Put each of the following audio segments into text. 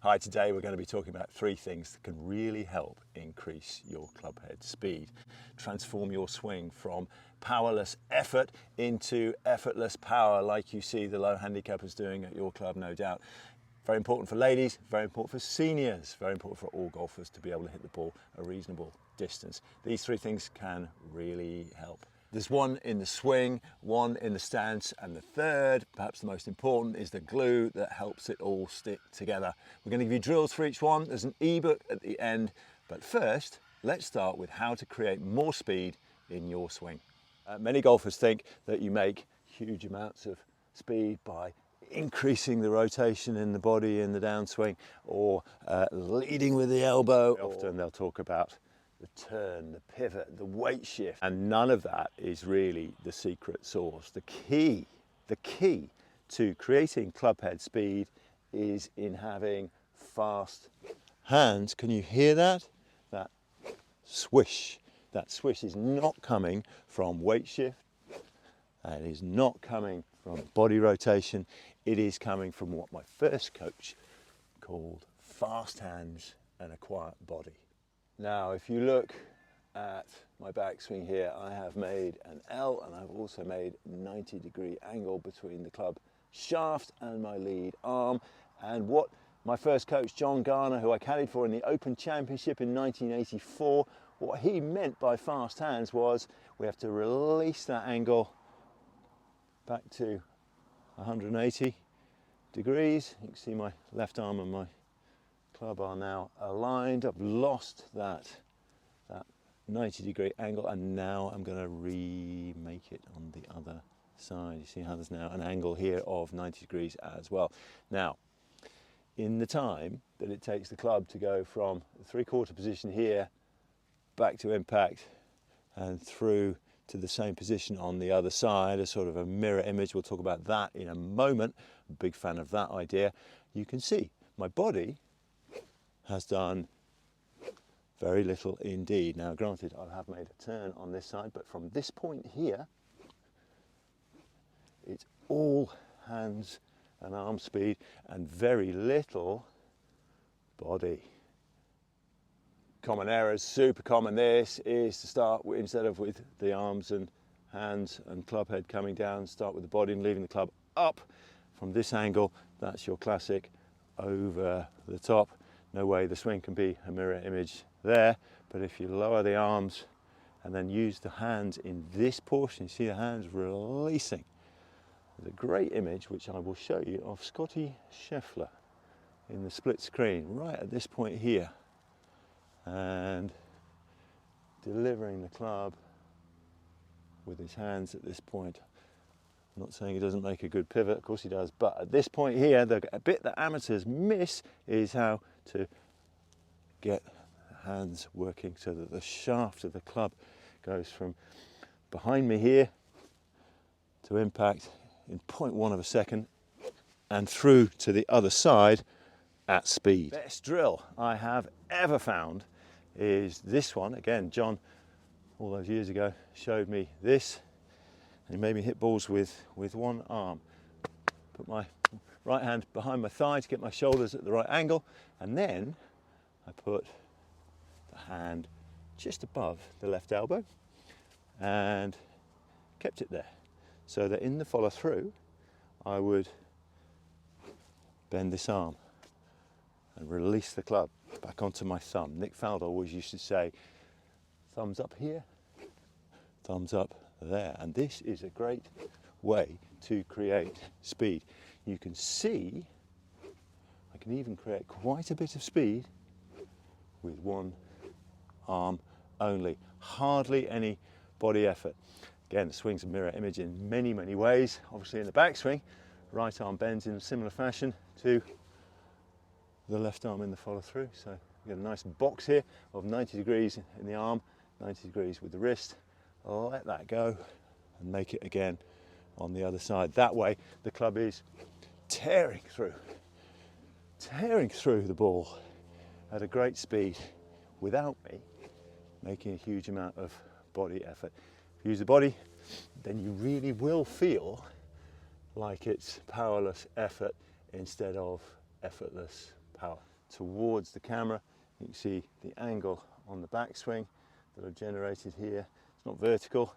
Hi, today we're going to be talking about 3 things that can really help increase your club head speed. Transform your swing from powerless effort into effortless power, like you see the low handicappers doing at your club, no doubt. Very important for ladies, very important for seniors, very important for all golfers to be able to hit the ball a reasonable distance. These 3 things can really help. There's one in the swing, one in the stance, and the third, perhaps the most important, is the glue that helps it all stick together. We're going to give you drills for each one. There's an ebook at the end, but first, let's start with how to create more speed in your swing. Many golfers think that you make huge amounts of speed by increasing the rotation in the body in the downswing, or leading with the elbow. Often they'll talk about the turn, the pivot, the weight shift, and none of that is really the secret sauce. The key to creating club head speed is in having fast hands. Can you hear that? That swish. That swish is not coming from weight shift. It is not coming from body rotation. It is coming from what my first coach called fast hands and a quiet body. Now, if you look at my backswing here, I have made an L, and I've also made a 90-degree angle between the club shaft and my lead arm. And what my first coach, John Garner, who I caddied for in the Open Championship in 1984, what he meant by fast hands was we have to release that angle back to 180 degrees. You can see my left arm and my club are now aligned. I've lost that 90-degree angle, and now I'm going to remake it on the other side. You see how there's now an angle here of 90 degrees as well. Now, in the time that it takes the club to go from the 3/4 position here back to impact and through to the same position on the other side, a sort of a mirror image, we'll talk about that in a moment. I'm a big fan of that idea. You can see my body has done very little indeed. Now, granted, I have made a turn on this side, but from this point here, it's all hands and arm speed and very little body. Common errors, super common. This is to start with, instead of with the arms and hands and club head coming down, start with the body and leaving the club up from this angle. That's your classic over the top. No way the swing can be a mirror image there, but if you lower the arms and then use the hands in this portion, you see the hands releasing. There's a great image which I will show you of Scotty Scheffler in the split screen right at this point here, and delivering the club with his hands at this point. I'm not saying he doesn't make a good pivot, of course he does, but at this point here, the bit that amateurs miss is how to get the hands working so that the shaft of the club goes from behind me here to impact in 0.1 of a second and through to the other side at speed. Best drill I have ever found is this one. Again, John, all those years ago, showed me this. He made me hit balls with one arm. Put my right hand behind my thigh to get my shoulders at the right angle, and then I put the hand just above the left elbow and kept it there, so that in the follow through I would bend this arm and release the club back onto my thumb. Nick Faldo always used to say, thumbs up here, thumbs up there, and this is a great way to create speed. You can see I can even create quite a bit of speed with one arm only, hardly any body effort. Again, the swing's a mirror image in many ways. Obviously in the backswing, right arm bends in a similar fashion to the left arm in the follow through, so you get a nice box here of 90 degrees in the arm, 90 degrees with the wrist. Let that go and make it again on the other side. That way the club is tearing through the ball at a great speed without me making a huge amount of body effort. If you use the body, then you really will feel like it's powerless effort instead of effortless power. Towards the camera, you can see the angle on the backswing that I've generated here. It's not vertical,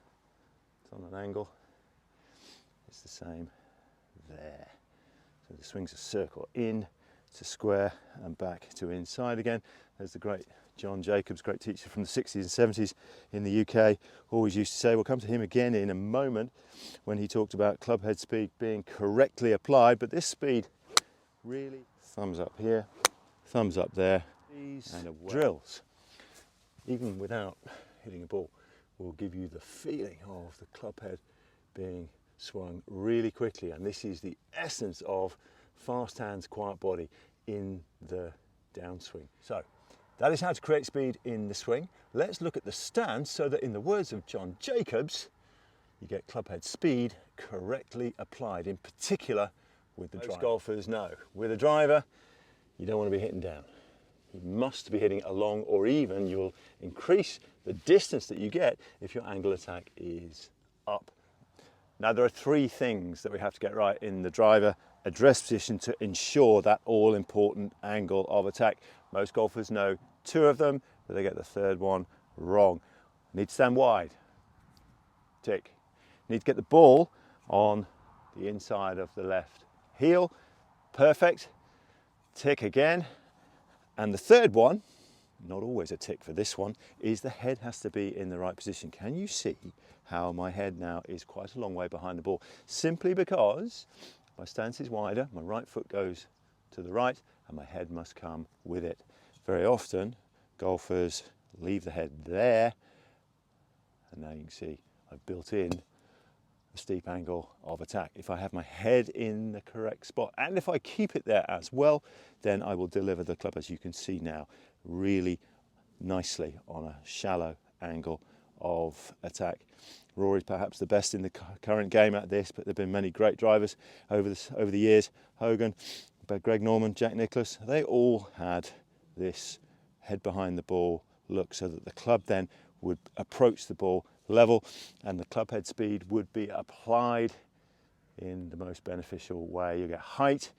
it's on an angle. It's the same there. So the swing's a circle, in to square and back to inside again. There's the great John Jacobs, great teacher from the 60s and 70s in the UK, always used to say, we'll come to him again in a moment, when he talked about clubhead speed being correctly applied, but this speed really, thumbs up here, thumbs up there, and drills, even without hitting a ball, will give you the feeling of the clubhead being swung really quickly, and this is the essence of fast hands, quiet body in the downswing. So that is how to create speed in the swing. Let's look at the stance so that, in the words of John Jacobs, you get clubhead speed correctly applied, in particular with the driver. Most golfers know with a driver you don't want to be hitting down. You must be hitting along, or even you'll increase the distance that you get if your angle attack is up. Now there are three things that we have to get right in the driver address position to ensure that all-important angle of attack. Most golfers know two of them, but they get the third one wrong. Need to stand wide. Tick. Need to get the ball on the inside of the left heel. Perfect. Tick again. And the third one, not always a tick for this one, is the head has to be in the right position. Can you see how my head now is quite a long way behind the ball? Simply because my stance is wider, my right foot goes to the right, and my head must come with it. Very often, golfers leave the head there, and now you can see I've built in a steep angle of attack. If I have my head in the correct spot, and if I keep it there as well, then I will deliver the club, as you can see now, really nicely on a shallow angle of attack. Rory's perhaps the best in the current game at this, but there have been many great drivers over the years. Hogan, Greg Norman, Jack Nicklaus, they all had this head behind the ball look, so that the club then would approach the ball level and the club head speed would be applied in the most beneficial way. You get height,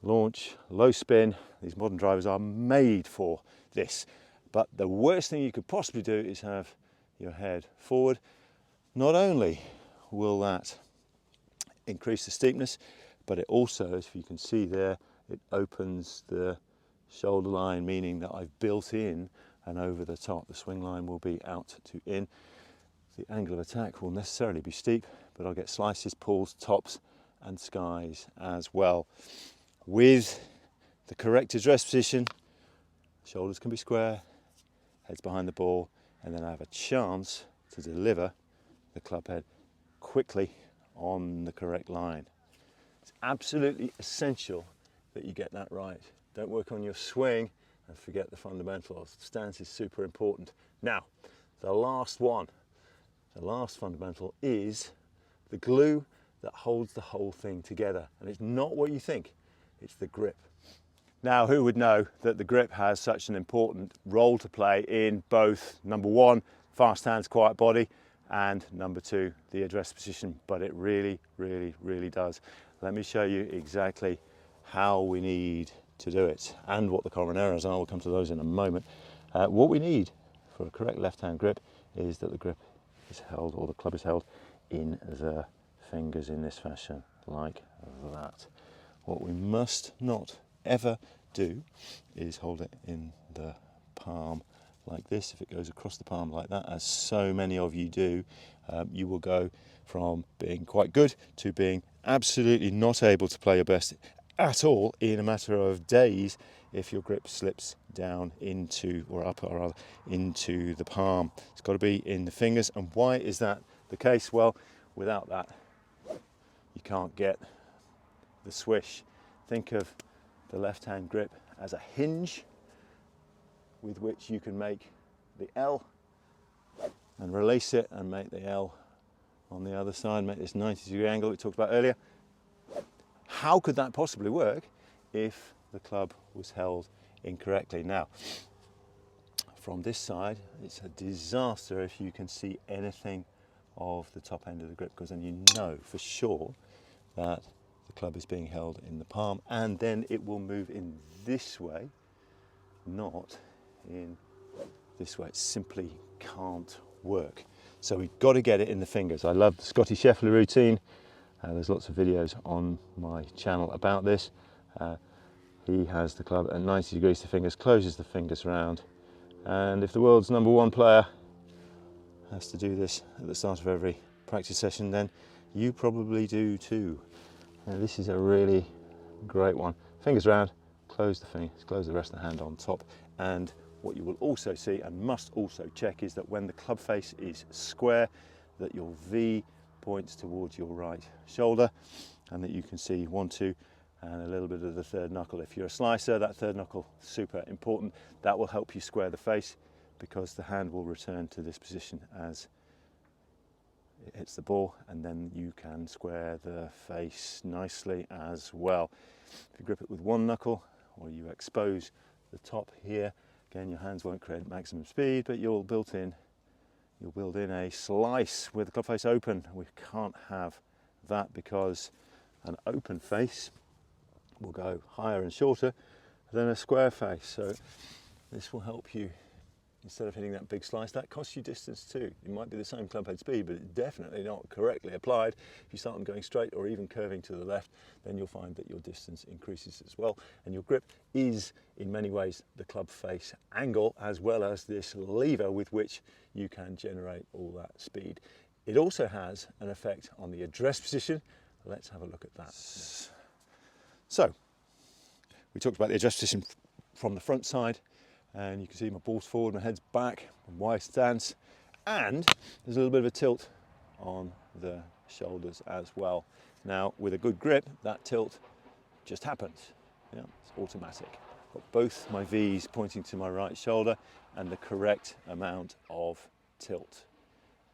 launch, low spin. These modern drivers are made for this, but the worst thing you could possibly do is have your head forward. Not only will that increase the steepness, but it also, as you can see there, it opens the shoulder line, meaning that I've built in and over the top. The swing line will be out to in. The angle of attack will necessarily be steep, but I'll get slices, pulls, tops and skies as well. With the correct address position, shoulders can be square, head's behind the ball, and then I have a chance to deliver the club head quickly on the correct line. It's absolutely essential that you get that right. Don't work on your swing and forget the fundamentals. Stance is super important. Now, the last one, the last fundamental is the glue that holds the whole thing together. And it's not what you think, it's the grip. Now, who would know that the grip has such an important role to play in both, number one, fast hands, quiet body, and number two, the address position, but it really, really, really does. Let me show you exactly how we need to do it and what the common errors are. We'll come to those in a moment. What we need for a correct left-hand grip is that the grip is held, or the club is held in the fingers in this fashion, like that. What we must not ever do is hold it in the palm like this. If it goes across the palm like that, as so many of you do, you will go from being quite good to being absolutely not able to play your best at all in a matter of days if your grip slips down into, or up or rather, into the palm. It's got to be in the fingers. And why is that the case? Well, without that, you can't get the swish. Think of the left-hand grip as a hinge with which you can make the L and release it and make the L on the other side, make this 90-degree angle we talked about earlier. How could that possibly work if the club was held incorrectly? Now, from this side, it's a disaster if you can see anything of the top end of the grip, because then you know for sure that the club is being held in the palm, and then it will move in this way, not in this way. It simply can't work. So we've got to get it in the fingers. I love the Scotty Scheffler routine. There's lots of videos on my channel about this. He has the club at 90 degrees to fingers, closes the fingers round, and if the world's #1 player has to do this at the start of every practice session, then you probably do too. Now, this is a really great one. Fingers round, close the fingers, close the rest of the hand on top, and what you will also see and must also check is that when the club face is square, that your V points towards your right shoulder, and that you can see 1, 2, and a little bit of the third knuckle. If you're a slicer, that third knuckle, super important. That will help you square the face, because the hand will return to this position as it hits the ball, and then you can square the face nicely as well. If you grip it with one knuckle, or you expose the top here, again, your hands won't create maximum speed, but you'll build in a slice with the club face open. We can't have that, because an open face will go higher and shorter than a square face. So this will help you, instead of hitting that big slice, that costs you distance too. It might be the same club head speed, but it's definitely not correctly applied. If you start them going straight or even curving to the left, then you'll find that your distance increases as well. And your grip is, in many ways, the club face angle, as well as this lever with which you can generate all that speed. It also has an effect on the address position. Let's have a look at that. So, we talked about the address position from the front side, and you can see my ball's forward, my head's back, wide stance, and there's a little bit of a tilt on the shoulders as well. Now, with a good grip, that tilt just happens. Yeah, it's automatic. I've got both my V's pointing to my right shoulder and the correct amount of tilt.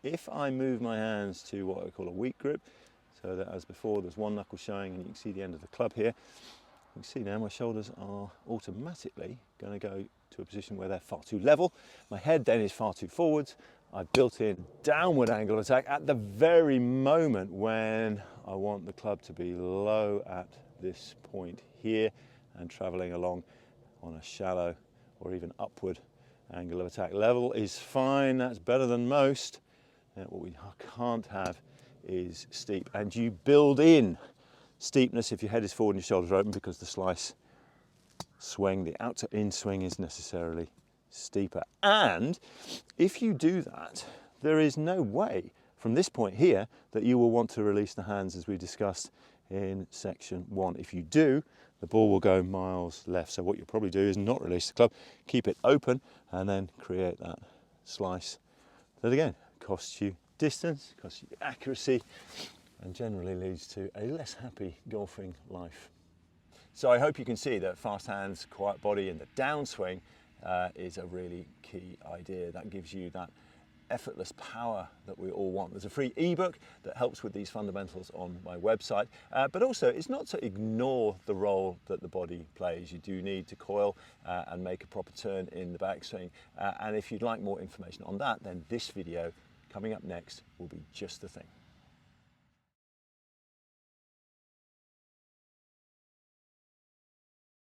If I move my hands to what I call a weak grip, so that as before there's one knuckle showing and you can see the end of the club here, you can see now my shoulders are automatically going to go to a position where they're far too level. My head then is far too forwards. I've built in downward angle attack at the very moment when I want the club to be low at this point here and travelling along on a shallow or even upward angle of attack. Level is fine, that's better than most. What we can't have is steep, and you build in steepness if your head is forward and your shoulders are open, because the slice swing, the out to in swing, is necessarily steeper. And if you do that, there is no way from this point here that you will want to release the hands, as we discussed in section 1. If you do, the ball will go miles left. So what you'll probably do is not release the club, keep it open, and then create that slice that again costs you distance, costs you accuracy, and generally leads to a less happy golfing life. So I hope you can see that fast hands, quiet body, and the downswing is a really key idea. That gives you that effortless power that we all want. There's a free ebook that helps with these fundamentals on my website, but also it's not to ignore the role that the body plays. You do need to coil and make a proper turn in the backswing, and if you'd like more information on that, then this video coming up next will be just the thing.